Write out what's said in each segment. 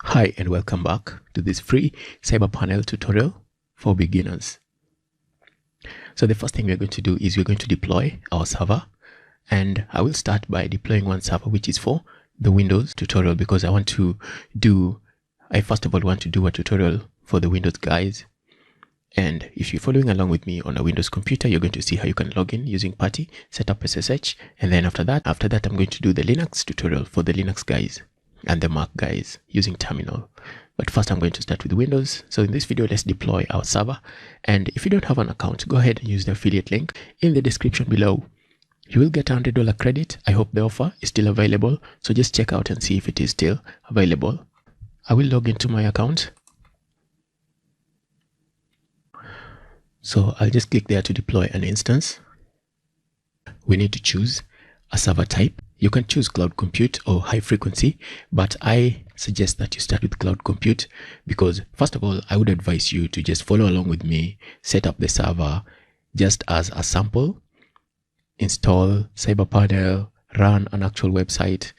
Hi and welcome back to this free Cyberpanel tutorial for beginners. So the first thing we're going to do is we're going to deploy our server, and I will start by deploying one server which is for the Windows tutorial, because I first of all want to do a tutorial for the Windows guys. And if you're following along with me on a Windows computer, you're going to see how you can log in using putty, set up SSH, and then after that I'm going to do the Linux tutorial for the Linux guys and the Mac guys using terminal. But first I'm going to start with Windows. So in this video, let's deploy our server. And if you don't have an account, go ahead and use the affiliate link in the description below. You will get $100 credit. I hope the offer is still available, so just check out and see if it is still available. I will log into my account. So I'll just click there to deploy an instance. We need to choose a server type. You can choose cloud compute or high frequency, but I suggest that you start with cloud compute, because first of all, I would advise you to just follow along with me, set up the server just as a sample, install Cyberpanel, run an actual website,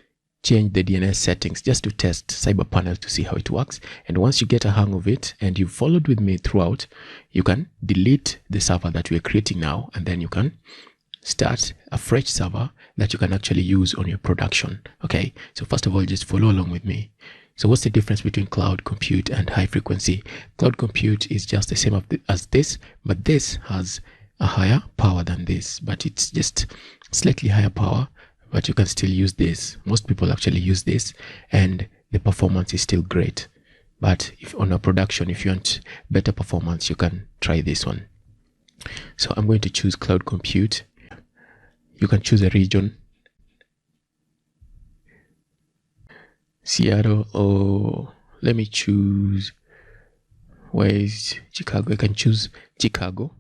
change the DNS settings just to test Cyberpanel to see how it works. And once you get a hang of it and you've followed with me throughout, you can delete the server that we're creating now, and then you can start a fresh server that you can actually use on your production. Okay, so first of all, just follow along with me. So what's the difference between cloud compute and high frequency? Cloud compute is just the same as this, but this has a higher power than this, but it's just slightly higher power, but you can still use this. Most people actually use this and the performance is still great. But if on a production, if you want better performance, you can try this one. So I'm going to choose cloud compute. You can choose a region, Seattle, or let me choose, where is Chicago? I can choose Chicago.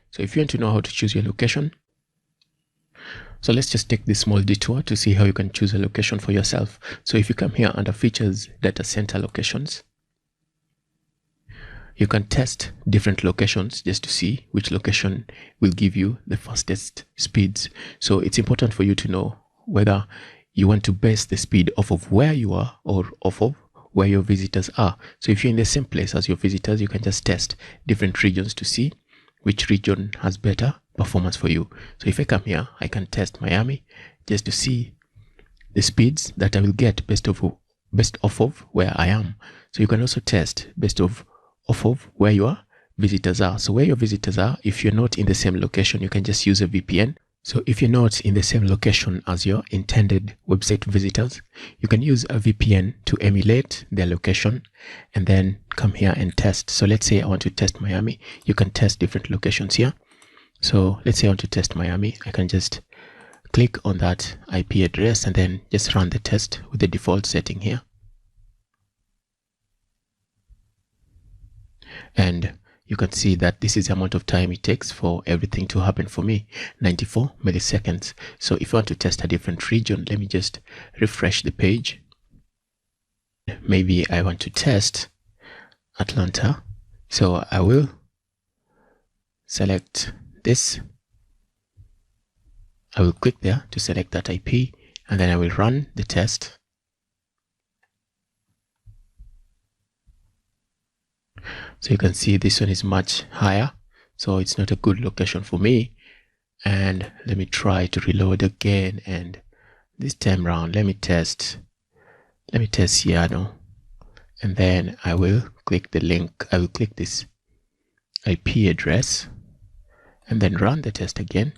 So if you want to know how to choose your location, so let's just take this small detour to see how you can choose a location for yourself. So if you come here under features, data center locations, you can test different locations just to see which location will give you the fastest speeds. So it's important for you to know whether you want to base the speed off of where you are or off of where your visitors are. So if you're in the same place as your visitors, you can just test different regions to see which region has better performance for you. So if I come here, I can test Miami just to see the speeds that I will get based off of where I am. So you can also test based off of where your visitors are. So where your visitors are, if you're not in the same location, you can just use a VPN. So if you're not in the same location as your intended website visitors, you can use a VPN to emulate their location and then come here and test. So let's say I want to test Miami. You can test different locations here. So let's say I want to test Miami. I can just click on that IP address and then just run the test with the default setting here. And you can see that this is the amount of time it takes for everything to happen for me, 94 milliseconds. So if I want to test a different region, let me just refresh the page. Maybe I want to test Atlanta. So I will select this. I will click there to select that IP, and then I will run the test. So you can see this one is much higher, so it's not a good location for me. And let me try to reload again, and this time around let me test Seattle, and then I will click the link. I will click this IP address and then run the test again.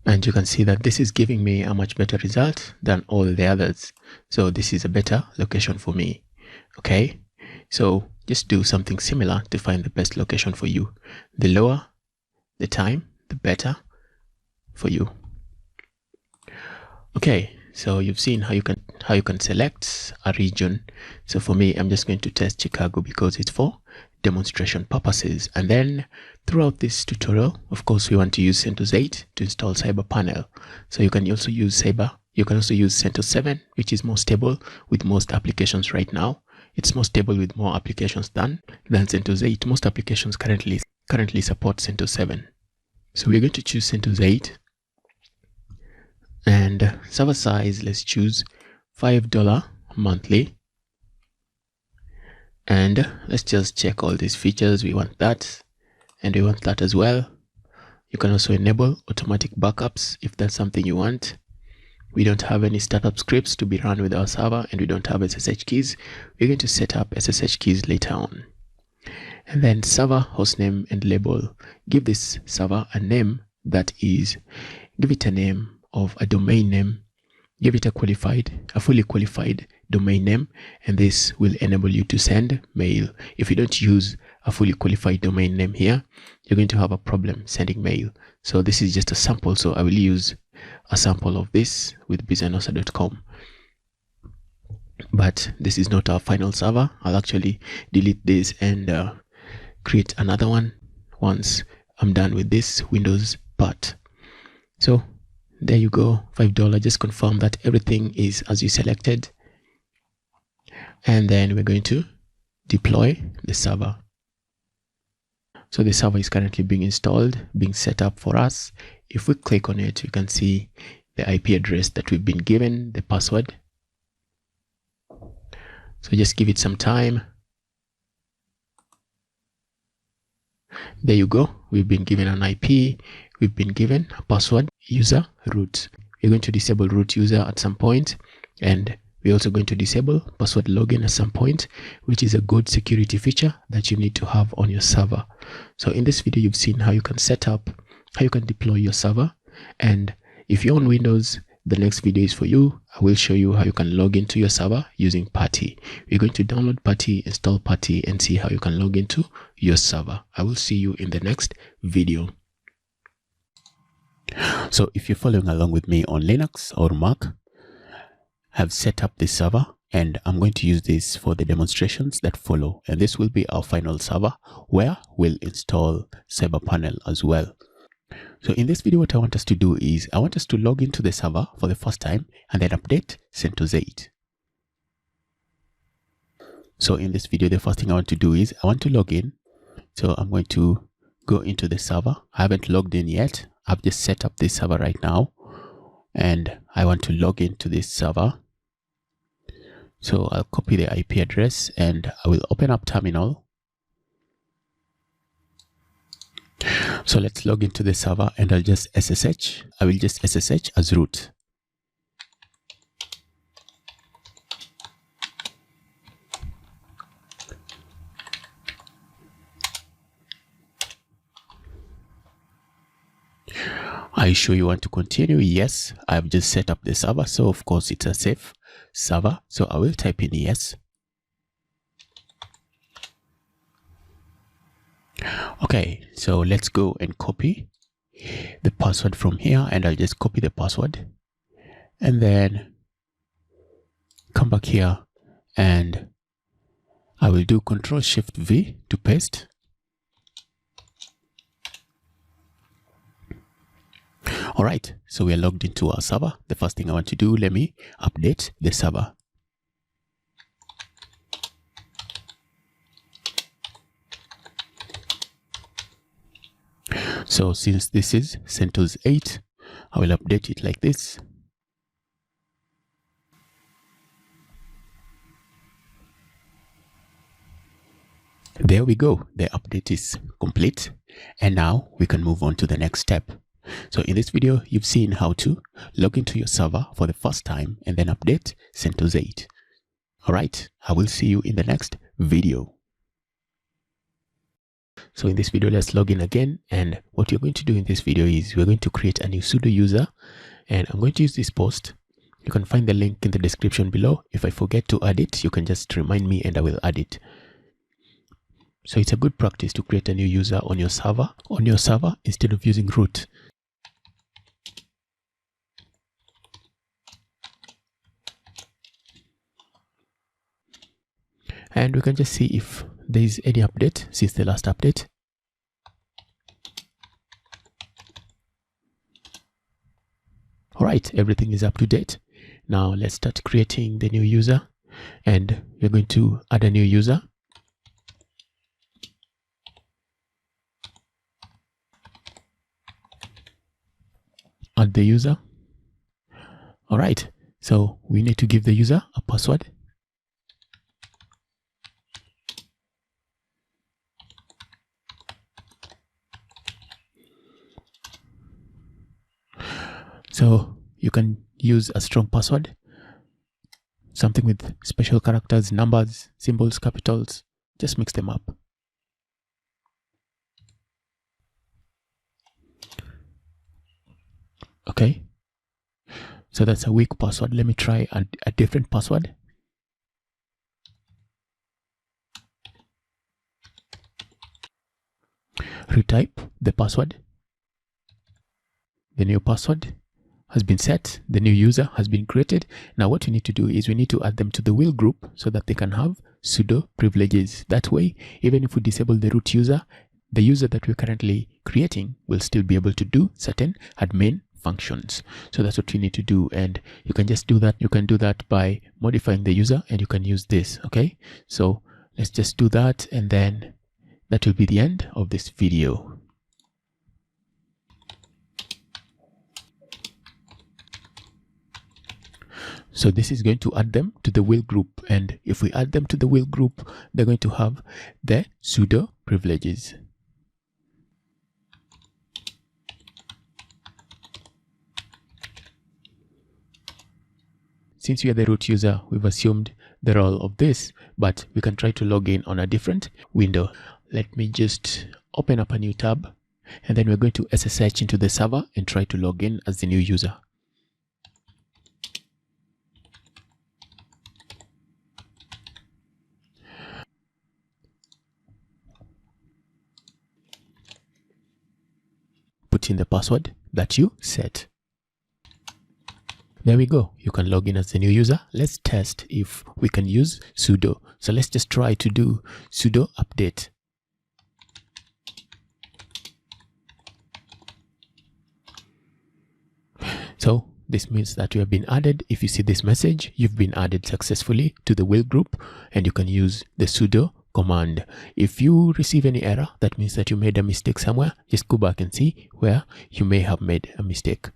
And you can see that this is giving me a much better result than all the others. So this is a better location for me. Okay, so just do something similar to find the best location for you. The lower the time, the better for you. Okay, so you've seen how you can select a region. So for me, I'm just going to test Chicago because it's for demonstration purposes. And then throughout this tutorial, of course, we want to use Centos 8 to install Cyberpanel. So you can also use Centos 7, which is more stable with most applications right now. It's more stable with more applications than Centos 8. Most applications currently support Centos 7. So we're going to choose Centos 8. And server size, let's choose $5 monthly. And let's just check all these features. We want that, and we want that as well. You can also enable automatic backups if that's something you want. We don't have any startup scripts to be run with our server, and we don't have SSH keys. We're going to set up SSH keys later on. And then server hostname and label. Give this server a name that is, give it a name of a domain name. Give it a fully qualified domain name, and this will enable you to send mail. If you don't use a fully qualified domain name here, you're going to have a problem sending mail. So this is just a sample, so I will use a sample of this with bizanosa.com. But this is not our final server. I'll actually delete this and create another one once I'm done with this Windows part. So there you go, $5. Just confirm that everything is as you selected. And then we're going to deploy the server. So the server is currently being installed, being set up for us. If we click on it, you can see the IP address that we've been given, the password. So just give it some time. There you go. We've been given an IP. We've been given a password, user, root. We're going to disable root user at some point, and we're also going to disable password login at some point, which is a good security feature that you need to have on your server. So in this video, you've seen how you can set up, how you can deploy your server. And if you're on Windows, the next video is for you. I will show you how you can log into your server using Putty. We're going to download Putty, install Putty, and see how you can log into your server. I will see you in the next video. So if you're following along with me on Linux or Mac, I've set up this server, and I'm going to use this for the demonstrations that follow. And this will be our final server where we'll install Cyberpanel as well. So in this video, what I want us to do is I want us to log into the server for the first time and then update Centos 8. So in this video, the first thing I want to do is I want to log in. So I'm going to go into the server. I haven't logged in yet. I've just set up this server right now, and I want to log into this server. So I'll copy the IP address and I will open up terminal. So let's log into the server, and I'll just SSH. I will just SSH as root. Are you sure you want to continue? Yes, I've just set up the server, so of course it's a safe server. So I will type in yes. Okay, so let's go and copy the password from here, and I'll just copy the password and then come back here, and I will do Ctrl+Shift+V to paste. All right, so we are logged into our server. The first thing I want to do, let me update the server. So since this is Centos 8, I will update it like this. There we go. The update is complete. And now we can move on to the next step. So in this video, you've seen how to log into your server for the first time and then update Centos 8. All right, I will see you in the next video. So in this video, let's log in again. And what you're going to do in this video is we're going to create a new sudo user, and I'm going to use this post. You can find the link in the description below. If I forget to add it, you can just remind me and I will add it. So it's a good practice to create a new user on your server instead of using root. And we can just see if there is any update since the last update. All right, everything is up to date. Now let's start creating the new user, and we're going to add a new user. Add the user. All right, So we need to give the user a password. So you can use a strong password, something with special characters, numbers, symbols, capitals. Just mix them up. Okay. So that's a weak password. Let me try a different password. Retype the password. The new password has been set. The new user has been created. Now what we need to do is we need to add them to the wheel group so that they can have sudo privileges. That way, even if we disable the root user, the user that we're currently creating will still be able to do certain admin functions. So that's what we need to do, and you can just do that. You can do that by modifying the user, and you can use this. Okay, so let's just do that, and then that will be the end of this video. So this is going to add them to the wheel group, and if we add them to the wheel group, they're going to have the sudo privileges. Since we are the root user, we've assumed the role of this, but we can try to log in on a different window. Let me just open up a new tab, and then we're going to SSH into the server and try to log in as the new user. Put in the password that you set. There we go. You can log in as the new user. Let's test if we can use sudo. So let's just try to do sudo update. So this means that you have been added. If you see this message, you've been added successfully to the wheel group, and you can use the sudo command. If you receive any error, that means that you made a mistake somewhere. Just go back and see where you may have made a mistake.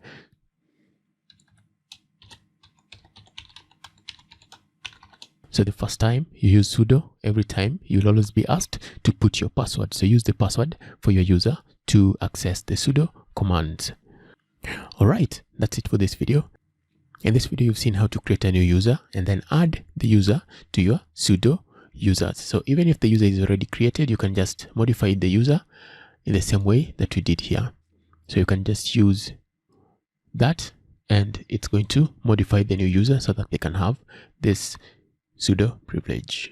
So the first time you use sudo, every time you'll always be asked to put your password. So use the password for your user to access the sudo commands. All right, that's it for this video. In this video, you've seen how to create a new user and then add the user to your sudo users. So even if the user is already created, you can just modify the user in the same way that we did here. So you can just use that, and it's going to modify the new user so that they can have this sudo privilege.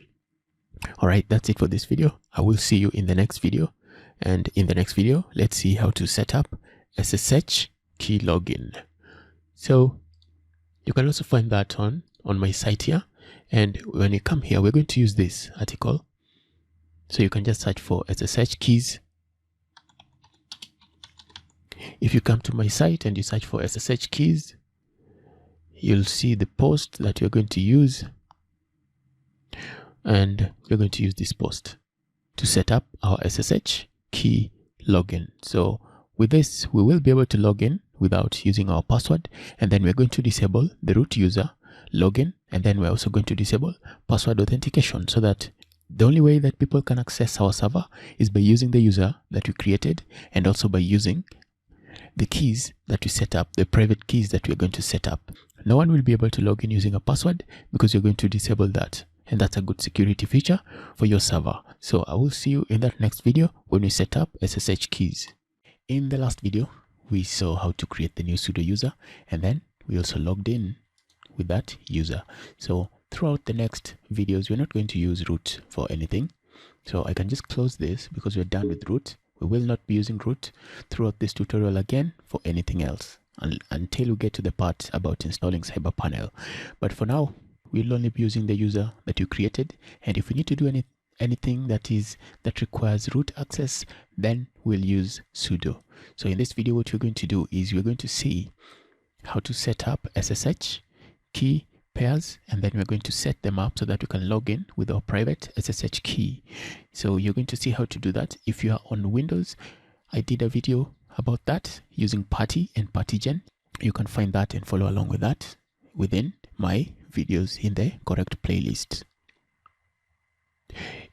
All right, that's it for this video. I will see you in the next video. And in the next video, let's see how to set up SSH key login. So you can also find that on my site here. And when you come here, we're going to use this article. So you can just search for SSH keys. If you come to my site and you search for SSH keys, you'll see the post that you're going to use. And we're going to use this post to set up our SSH key login. So with this, we will be able to log in without using our password. And then we're going to disable the root user login. And then we're also going to disable password authentication, so that the only way that people can access our server is by using the user that we created, and also by using the keys that we set up, the private keys that we're going to set up. No one will be able to log in using a password because you're going to disable that. And that's a good security feature for your server. So I will see you in that next video when we set up SSH keys. In the last video, we saw how to create the new sudo user, and then we also logged in with that user. So throughout the next videos, we're not going to use root for anything. So I can just close this because we're done with root. We will not be using root throughout this tutorial again for anything else until we get to the part about installing Cyberpanel. But for now, we'll only be using the user that you created, and if we need to do anything that requires root access, then we'll use sudo. So in this video, what we're going to do is we're going to see how to set up SSH key pairs, and then we're going to set them up so that we can log in with our private SSH key. So you're going to see how to do that. If you are on Windows, I did a video about that using putty and puttygen. You can find that and follow along with that within my videos in the correct playlist.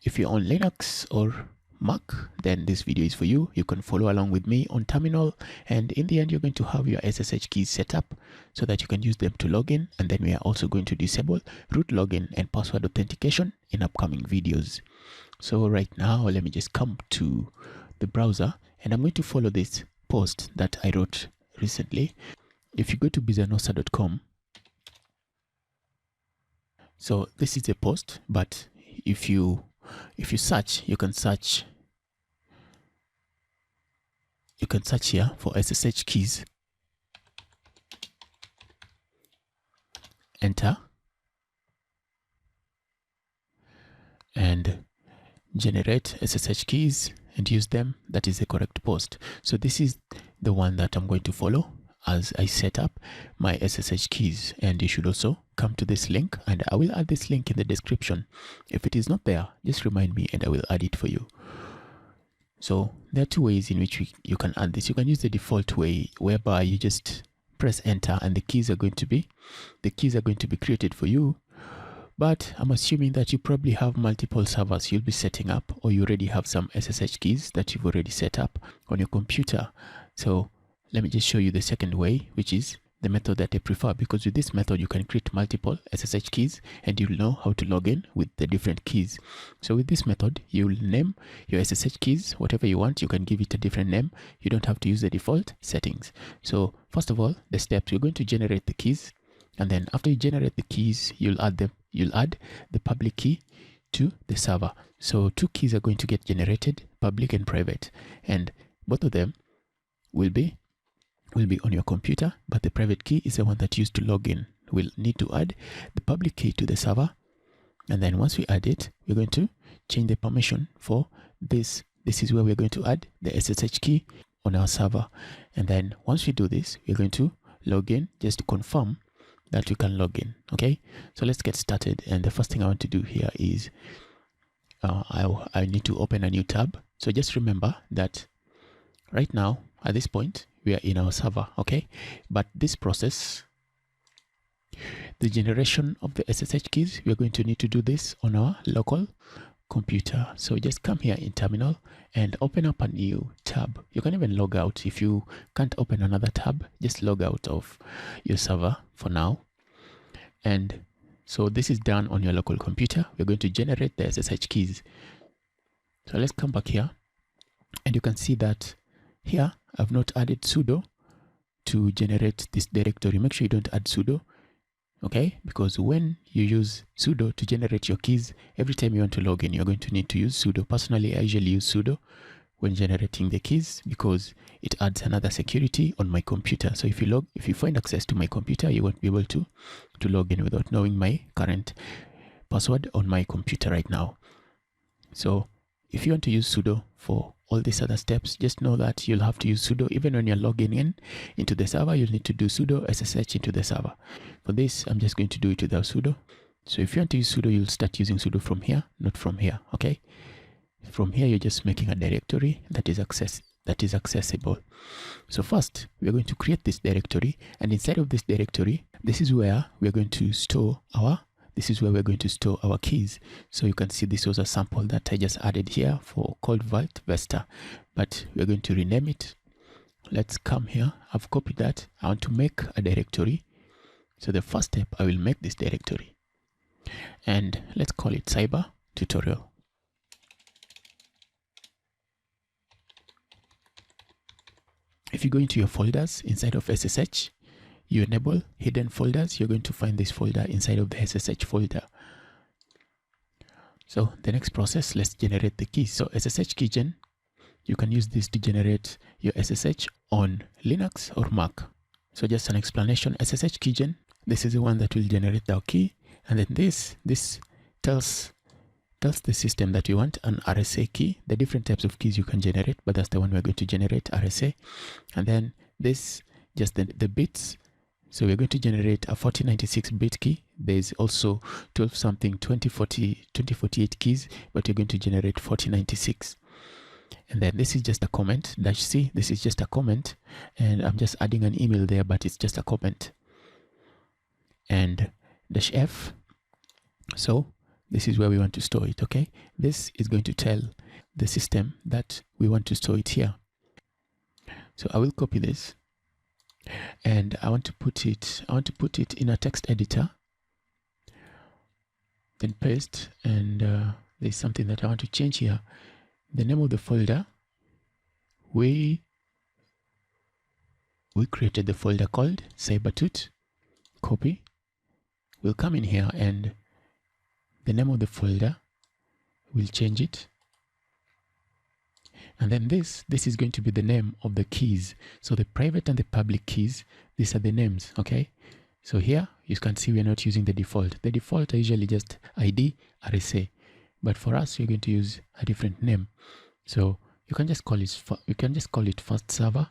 If you're on Linux or Mac, then this video is for you. You can follow along with me on terminal, and in the end you're going to have your SSH keys set up so that you can use them to log in. And then we are also going to disable root login and password authentication in upcoming videos. So right now, let me just come to the browser, and I'm going to follow this post that I wrote recently. If you go to bizanosa.com, so this is a post, but if you search, you can search here for SSH keys, enter, and generate SSH keys and use them. That is the correct post. So this is the one that I'm going to follow as I set up my SSH keys, and you should also come to this link, and I will add this link in the description. If it is not there, just remind me and I will add it for you. So there are two ways in which you can add this. You can use the default way, whereby you just press enter and the keys are going to be created for you. But I'm assuming that you probably have multiple servers you'll be setting up, or you already have some SSH keys that you've already set up on your computer. So let me just show you the second way, which is the method that I prefer, because with this method you can create multiple SSH keys and you'll know how to log in with the different keys. So with this method, you'll name your SSH keys whatever you want. You can give it a different name. You don't have to use the default settings. So first of all, the steps: you're going to generate the keys, and then after you generate the keys, you'll add the public key to the server. So two keys are going to get generated, public and private, and both of them will be on your computer, but the private key is the one that you use to log in. We'll need to add the public key to the server, and then once we add it, we're going to change the permission for this. This is where we're going to add the SSH key on our server, and then once we do this, we're going to log in just to confirm that we can log in. Okay, so let's get started. And the first thing I want to do here is I need to open a new tab. So just remember that right now at this point we are in our server, okay? But this process, the generation of the SSH keys, we are going to need to do this on our local computer. So just come here in terminal and open up a new tab. You can even log out. If you can't open another tab, just log out of your server for now. And so this is done on your local computer. We're going to generate the SSH keys. So let's come back here, and you can see that here I've not added sudo to generate this directory. Make sure you don't add sudo, okay? Because when you use sudo to generate your keys, every time you want to log in, you're going to need to use sudo. Personally, I usually use sudo when generating the keys because it adds another security on my computer. So if you find access to my computer, you won't be able to log in without knowing my current password on my computer right now. So if you want to use sudo for all these other steps, just know that you'll have to use sudo. Even when you're logging into the server, you'll need to do sudo SSH into the server. For this, I'm just going to do it without sudo. So if you want to use sudo, you'll start using sudo from here, not from here, okay? From here, you're just making a directory that is accessible. So first, we're going to create this directory, and inside of this directory, this is where we're going to store our keys. So you can see this was a sample that I just added here called Vultr, but we're going to rename it. Let's come here. I've copied that. I want to make a directory. So the first step, I will make this directory, and let's call it cyber tutorial. If you go into your folders inside of SSH, you enable hidden folders, you're going to find this folder inside of the SSH folder. So the next process, let's generate the keys. So SSH keygen, you can use this to generate your SSH on Linux or Mac. So just an explanation, SSH keygen, this is the one that will generate our key, and then this tells the system that you want an RSA key. The different types of keys you can generate, but that's the one we're going to generate, RSA. And then this, just the bits. So we're going to generate a 4096 bit key. There's also 12 something 2048 keys, but you're going to generate 4096. And then this is just a comment -c. This is just a comment, and I'm just adding an email there, but it's just a comment. And -f. So this is where we want to store it. Okay, this is going to tell the system that we want to store it here. So I will copy this, and I want to put it in a text editor, then paste. And there's something that I want to change here. The name of the folder, we created the folder called Cybertut. Copy. We'll come in here, and the name of the folder, we'll change it. And then this is going to be the name of the keys. So the private and the public keys, these are the names. Okay, so here you can see we're not using the default. The default are usually just ID, RSA, but for us we're going to use a different name. So you can just call it first server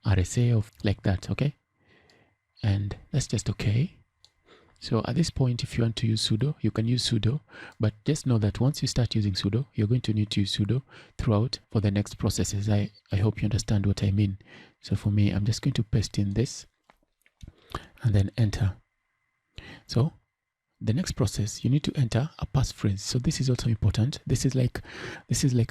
RSA, or like that. Okay, and that's just okay. So at this point, if you want to use sudo, you can use sudo, but just know that once you start using sudo, you're going to need to use sudo throughout for the next processes. I hope you understand what I mean. So for me, I'm just going to paste in this and then enter. So the next process, you need to enter a passphrase. So this is also important. This is like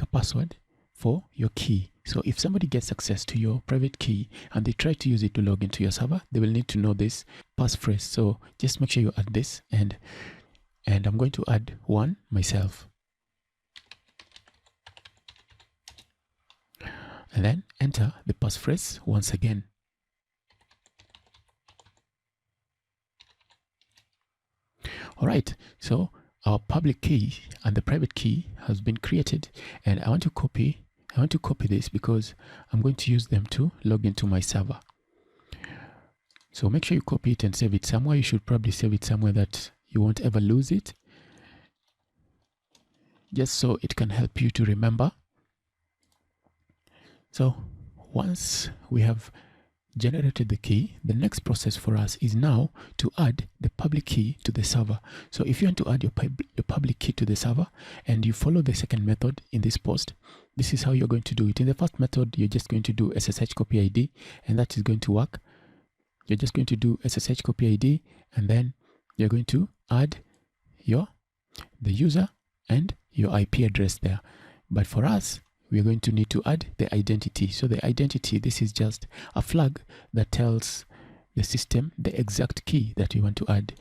a password for your key. So if somebody gets access to your private key and they try to use it to log into your server, they will need to know this passphrase. So just make sure you add this, and I'm going to add one myself. And then enter the passphrase once again. All right, so our public key and the private key has been created, and I want to copy this because I'm going to use them to log into my server. So make sure you copy it and save it somewhere. You should probably save it somewhere that you won't ever lose it, just so it can help you to remember. So once we have generated the key, the next process for us is now to add the public key to the server. So if you want to add your public key to the server and you follow the second method in this post, this is how you're going to do it. In the first method, you're just going to do SSH copy ID, and that is going to work. You're just going to do SSH copy ID, and then you're going to add the user and your IP address there. But for us, we're going to need to add the identity. So the identity, this is just a flag that tells the system the exact key that we want to add.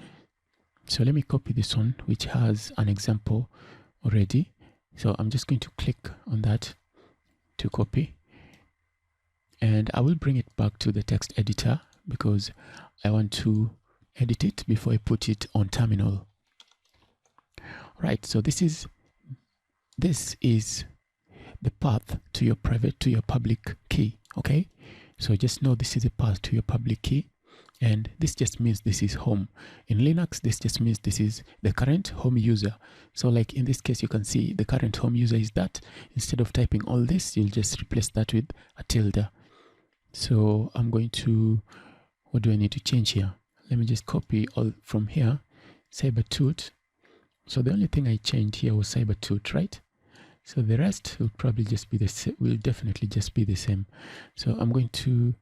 So let me copy this one, which has an example already. So I'm just going to click on that to copy, and I will bring it back to the text editor because I want to edit it before I put it on terminal. All right, so this is the path to your public key. Okay, so just know this is a path to your public key, and this just means this is home. In Linux, this just means this is the current home user. So like in this case, you can see the current home user is that. Instead of typing all this, you'll just replace that with a tilde. So I'm going to, what do I need to change here? Let me just copy all from here, Cybertut. So the only thing I changed here was Cybertut, right? So the rest will probably just be will definitely just be the same. So I'm going to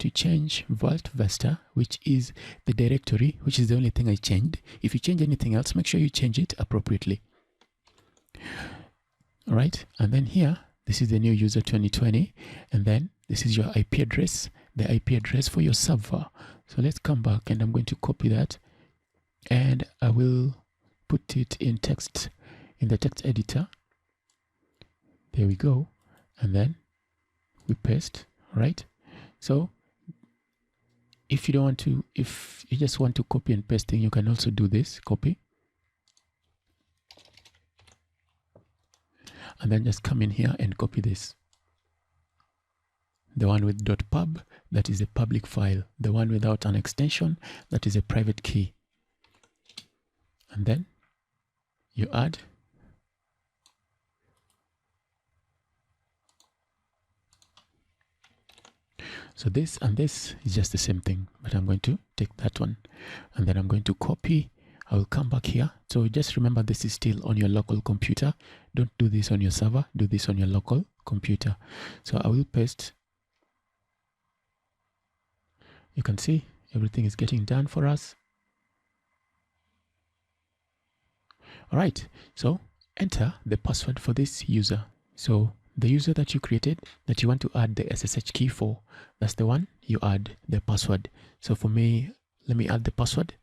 change Vultr, which is the directory, which is the only thing I changed. If you change anything else, make sure you change it appropriately. All right, and then here, this is the new user 2020, and then this is your IP address, the IP address for your server. So let's come back, and I'm going to copy that, and I will put it in text, in the text editor. There we go, and then we paste, right? So if you don't want to, if you just want to copy and paste thing, you can also do this, copy, and then just come in here and copy this. The one with .pub, that is a public file. The one without an extension, that is a private key. And then you add. So this and this is just the same thing, but I'm going to take that one, and then I'm going to copy. I will come back here. So just remember, this is still on your local computer. Don't do this on your server. Do this on your local computer. So I will paste. You can see everything is getting done for us. All right, so enter the password for this user. So the user that you created that you want to add the SSH key for, that's the one you add the password. So for me, let me add the password.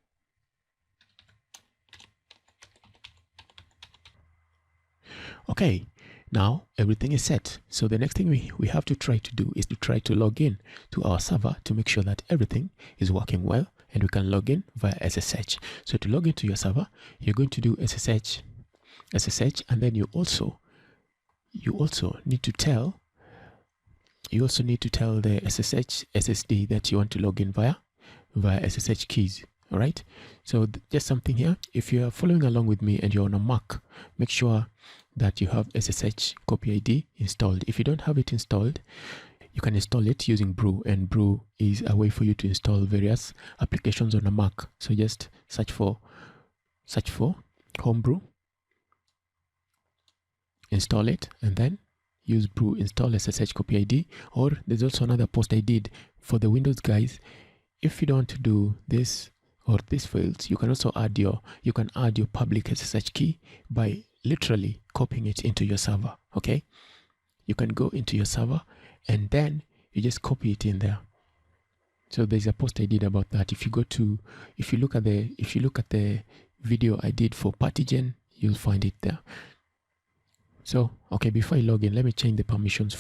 Okay, now everything is set. So the next thing we have to try to do is to try to log in to our server to make sure that everything is working well and we can log in via SSH. So to log into your server, you're going to do SSH, and then you also need to tell the SSH SSD that you want to log in via SSH keys. All right, so just something here. If you are following along with me and you're on a Mac, make sure that you have SSH copy ID installed. If you don't have it installed, you can install it using Brew, and Brew is a way for you to install various applications on a Mac. So just search for Homebrew, install it, and then use Brew install SSH copy ID. Or there's also another post I did for the Windows guys. If you don't do this or this fails, you can also add your public SSH key by literally copying it into your server. Okay, you can go into your server and then you just copy it in there. So there's a post I did about that. If you look at the video I did for Partigen, you'll find it there. So okay, before I log in, let me change the permissions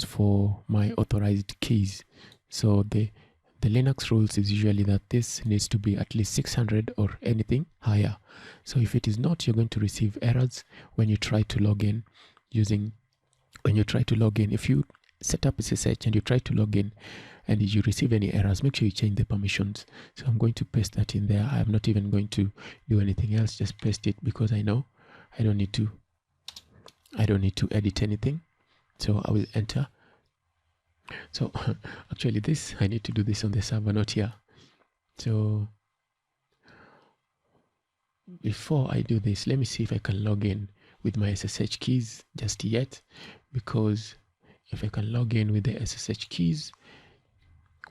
for my authorized keys. So the Linux rules is usually that this needs to be at least 600 or anything higher. So if it is not, you're going to receive errors when you try to log in If you set up SSH and you try to log in and you receive any errors, make sure you change the permissions. So I'm going to paste that in there. I'm not even going to do anything else, just paste it, because I know I don't need to edit anything. So I will enter. So actually I need to do this on the server, not here. So before I do this, let me see if I can log in with my SSH keys just yet, because if I can log in with the SSH keys,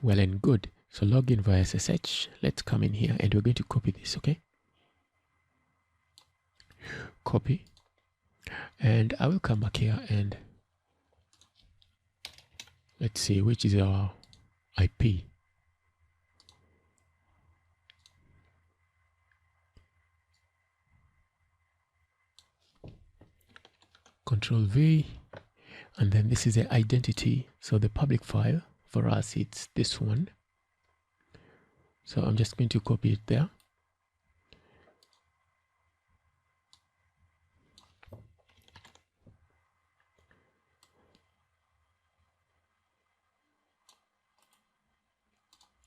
well and good. So log in via SSH. Let's come in here and we're going to copy this. Okay, copy, and I will come back here and let's see which is our IP. Control V, and then this is the identity. So the public file for us, it's this one. So I'm just going to copy it there.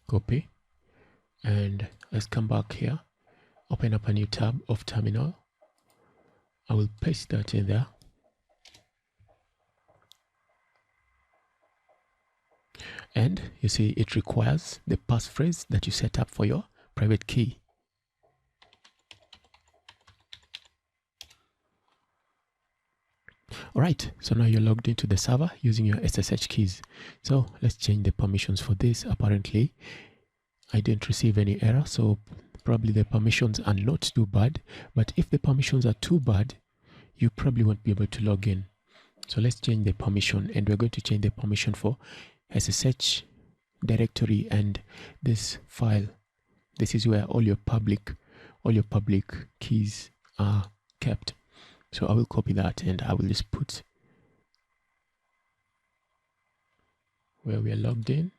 Copy, and let's come back here, open up a new tab of terminal. I will paste that in there. And you see it requires the passphrase that you set up for your private key. All right, so now you're logged into the server using your SSH keys. So let's change the permissions for this. Apparently, I didn't receive any error, so probably the permissions are not too bad. But if the permissions are too bad, you probably won't be able to log in. So let's change the permission, and we're going to change the permission for SSH directory and this file. This is where all your public keys are kept. So I will copy that and I will just put where we are logged in.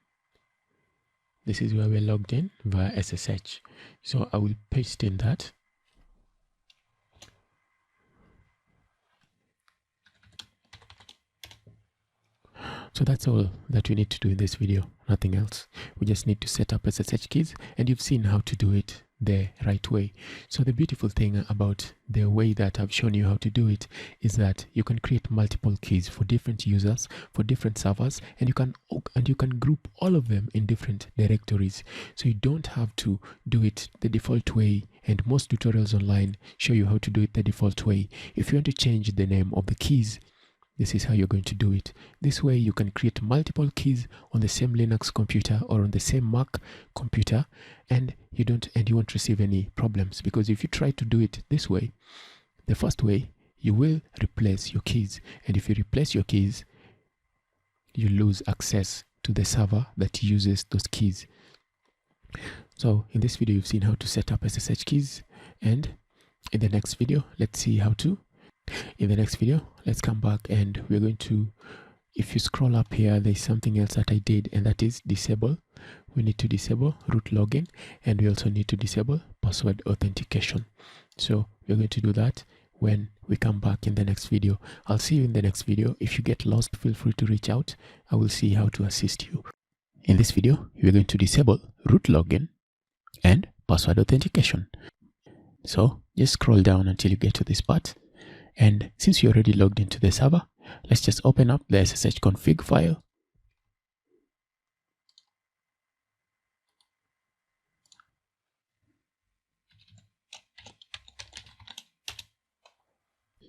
This is where we're logged in via SSH. So I will paste in that. So that's all that we need to do in this video, nothing else. We just need to set up SSH keys, and you've seen how to do it the right way. So the beautiful thing about the way that I've shown you how to do it is that you can create multiple keys for different users, for different servers, and you can group all of them in different directories. So you don't have to do it the default way, and most tutorials online show you how to do it the default way. If you want to change the name of the keys, this is how you're going to do it. This way you can create multiple keys on the same Linux computer or on the same Mac computer, and you won't receive any problems, because if you try to do it this way, the first way, you will replace your keys, and if you replace your keys, you lose access to the server that uses those keys. So in this video, you've seen how to set up SSH keys, and in the next video, let's see how to. In the next video, let's come back and we're going to, if you scroll up here, there's something else that I did, and that is disable. We need to disable root login, and we also need to disable password authentication. So we're going to do that when we come back in the next video. I'll see you in the next video. If you get lost, feel free to reach out. I will see how to assist you. In this video, we're going to disable root login and password authentication. So just scroll down until you get to this part. And since you already logged into the server, let's just open up the SSH config file.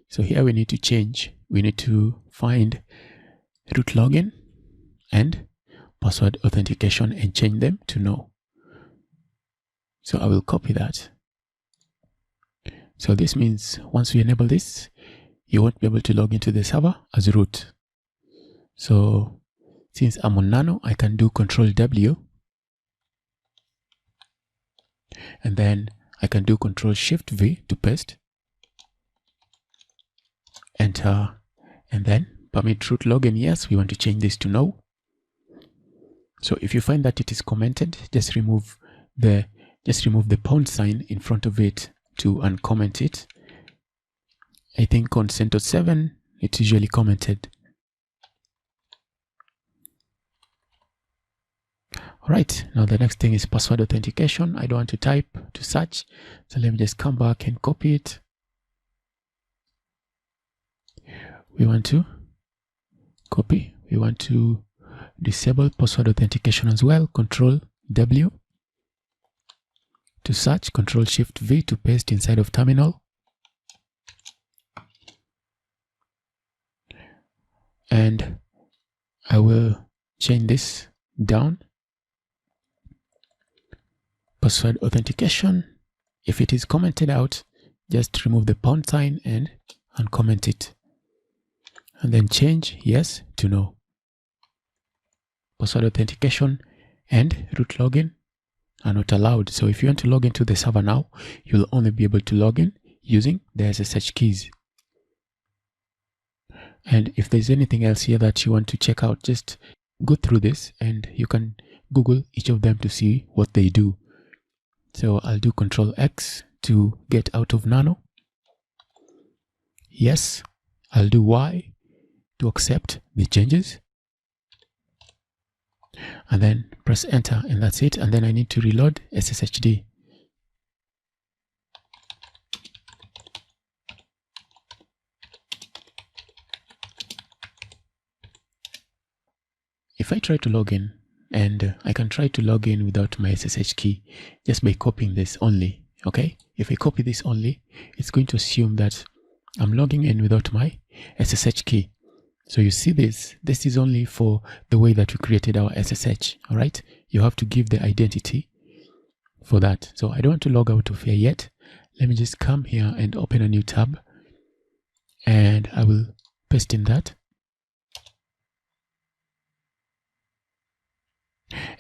So here we need to find root login and password authentication and change them to no. So I will copy that. So this means once we enable this, you won't be able to log into the server as root. So since I'm on nano, I can do Control W, and then I can do Control Shift V to paste, enter, and then permit root login. Yes, we want to change this to no. So if you find that it is commented, just remove the pound sign in front of it to uncomment it. I think on Centos 7 it's usually commented. Alright, now the next thing is password authentication. I don't want to type to search, so let me just come back and copy it. We want to copy, we want to disable password authentication as well. Control W to search, Control Shift V to paste inside of terminal. And I will change this down. Password authentication. If it is commented out, just remove the pound sign and uncomment it. And then change yes to no. Password authentication and root login are not allowed. So if you want to log into the server now, you'll only be able to log in using the SSH keys. And if there's anything else here that you want to check out, just go through this and you can Google each of them to see what they do. So I'll do Control X to get out of nano. Yes, I'll do Y to accept the changes. And then press enter, and that's it. And then I need to reload SSHD. If I try to log in, and I can try to log in without my SSH key just by copying this only, okay? If I copy this only, it's going to assume that I'm logging in without my SSH key. So you see this is only for the way that we created our SSH, all right? You have to give the identity for that. So I don't want to log out of here yet. Let me just come here and open a new tab, and I will paste in that.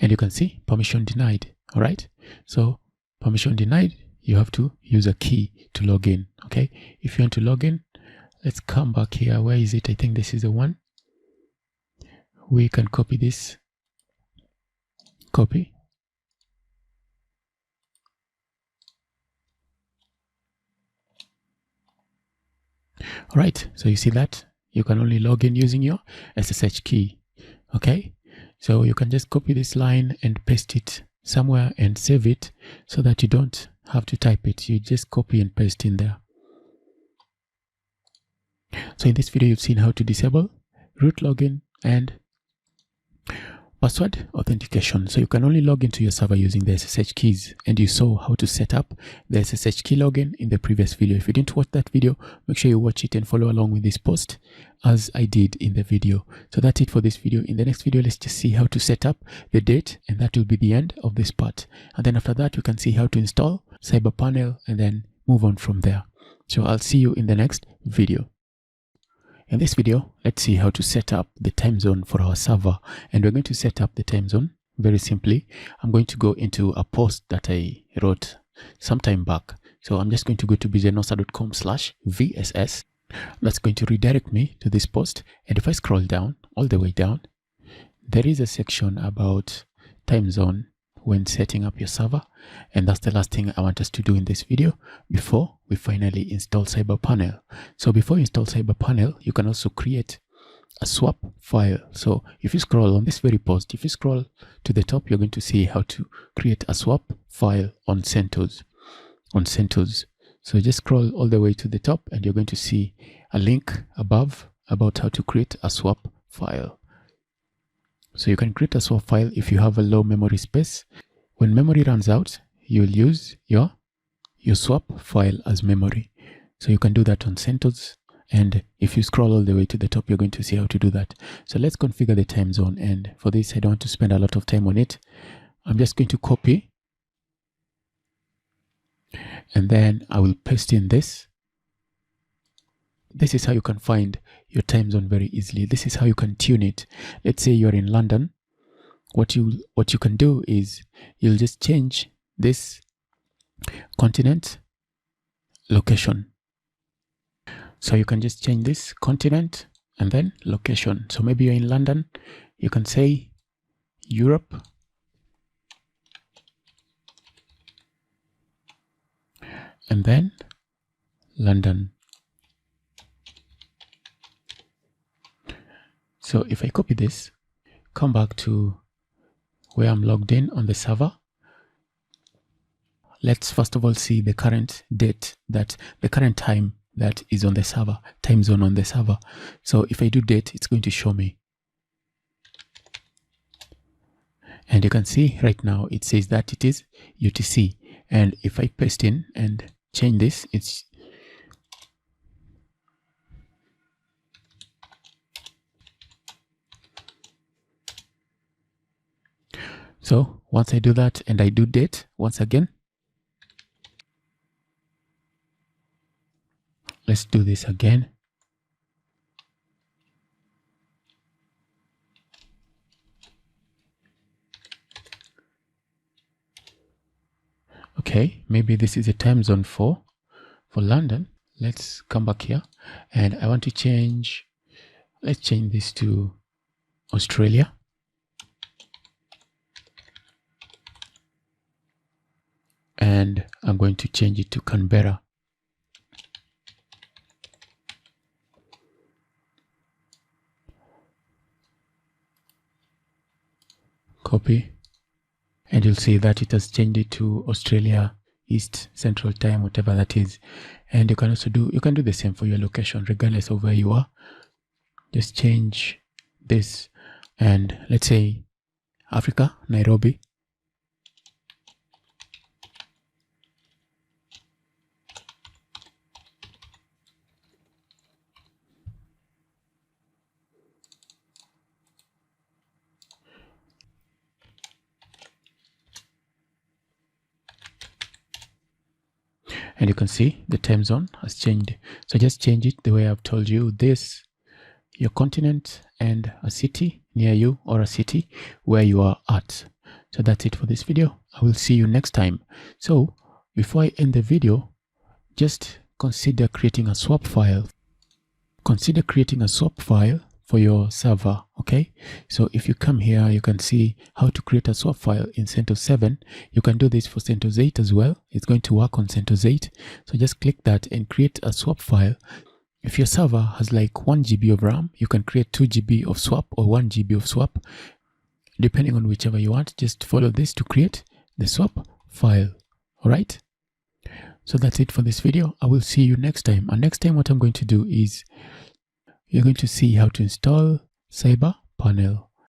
And you can see permission denied, all right? So permission denied, you have to use a key to log in, okay? If you want to log in, let's come back here. Where is it? I think this is the one. We can copy this. Copy. All right, so you see that you can only log in using your SSH key, okay? So you can just copy this line and paste it somewhere and save it so that you don't have to type it. You just copy and paste in there. So in this video, you've seen how to disable root login and Password authentication. So you can only log into your server using the SSH keys, and you saw how to set up the SSH key login in the previous video. If you didn't watch that video, make sure you watch it and follow along with this post as I did in the video. So that's it for this video. In the next video, let's just see how to set up the date, and that will be the end of this part. And then after that, you can see how to install Cyberpanel and then move on from there. So I'll see you in the next video. In this video, let's see how to set up the time zone for our server. And we're going to set up the time zone very simply. I'm going to go into a post that I wrote some time back. So I'm just going to go to bjnosa.com/VSS. That's going to redirect me to this post. And if I scroll down, all the way down, there is a section about time zone when setting up your server. And that's the last thing I want us to do in this video before we finally install Cyberpanel. So before you install Cyberpanel, you can also create a swap file. So if you scroll on this very post, if you scroll to the top, you're going to see how to create a swap file on Centos. So just scroll all the way to the top and you're going to see a link above about how to create a swap file. So you can create a swap file if you have a low memory space. When memory runs out, you'll use your swap file as memory. So you can do that on Centos. And if you scroll all the way to the top, you're going to see how to do that. So let's configure the time zone. And for this, I don't want to spend a lot of time on it. I'm just going to copy. And then I will paste in this. This is how you can find your time zone very easily. This is how you can tune it. Let's say you're in London. What you can do is you'll just change this continent location. So you can just change this continent and then location. So maybe you're in London. You can say Europe. And then London. So if I copy this, come back to where I'm logged in on the server. Let's first of all see the current date, the current time that is on the server, time zone on the server. So if I do date, it's going to show me. And you can see right now, it says that it is UTC. And if I paste in and change this, it's so once I do that and I do date once again, let's do this again. Okay, maybe this is a time zone for London. Let's come back here and I want to change, let's change this to Australia. And I'm going to change it to Canberra. Copy. And you'll see that it has changed it to Australia East Central Time, whatever that is. And you can also do the same for your location, regardless of where you are. Just change this and let's say Africa, Nairobi. And you can see the time zone has changed. So just change it the way I've told you. This, your continent and a city near you or a city where you are at. So that's it for this video. I will see you next time. So before I end the video, just consider creating a swap file. Consider creating a swap file for your server. Okay, so if you come here, you can see how to create a swap file in Centos 7. You can do this for Centos 8 as well. It's going to work on Centos 8. So just click that and create a swap file. If your server has like 1 GB of RAM, you can create 2 GB of swap or 1 GB of swap, depending on whichever you want. Just follow this to create the swap file. All right. So that's it for this video. I will see you next time. And next time, what I'm going to do is you're going to see how to install Cyberpanel.